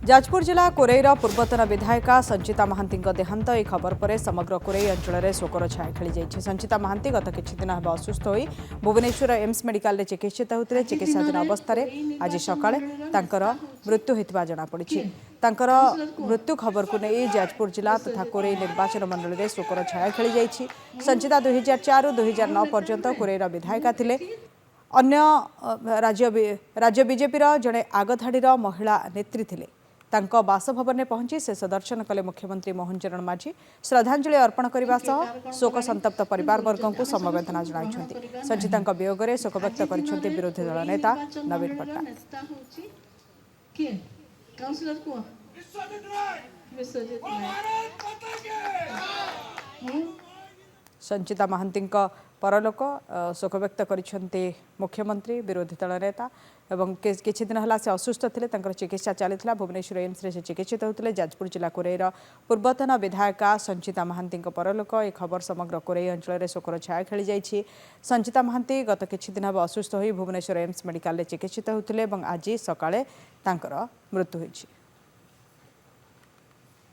जाजपुर जिला कोरेईर पूर्वतन विधायिका संचिता महांती देहांत यह खबर पर समग्र कोरेई अंचल में शोकर छाया खेली जाइए। संचिता महांती गत किछि दिन हेबा असुस्थ होई भुवनेश्वर एम्स मेडिकल चिकित्सित होते। चिकित्साधीन अवस्था आज सकाळे तांकर मृत्यु होता जनापड़ी। तांकर मृत्यु खबर को नहीं जाजपुर जिला तथा कोरेई निर्वाचन मंडल में शोकर छाया खेली जाइए। संचिता 2004-2009 पर्यंत कोरेईर विधायिका थिले। अन्य राज्य बीजेपी जड़े आगधाड़ी महिला नेत्री थिले। तांको बासभवन में पहुंची शेष दर्शन कले मुख्यमंत्री मोहन चरण माझी। श्रद्धांजलि अर्पण करने सह शोक संतप्त परिवार वर्ग को समवेदना जणाइछन्ति। संचिता वियोग में शोक व्यक्त कर विरोधी दल नेता नवीन पट्टनायक। संचिता महांती परलोक शोक व्यक्त करिसेंते मुख्यमंत्री विरोधी दल नेता एवं किछि दिन हला से असुस्थ थिले। तांकर चिकित्सा चलीथिला। भुवनेश्वर एम्स रे से चिकित्सित होते। जाजपुर जिला कोरेईर पूर्वतन विधायिका संचिता महांती परलोक यह खबर समग्र कोरेई अंचल में शोकर छाया खेली जाइए। संचिता महांती गत किछि दिन असुस्थ होई भुवनेश्वर एम्स मेडिकल चिकित्सित होते। आज सकाळे तांकर मृत्यु होइछि।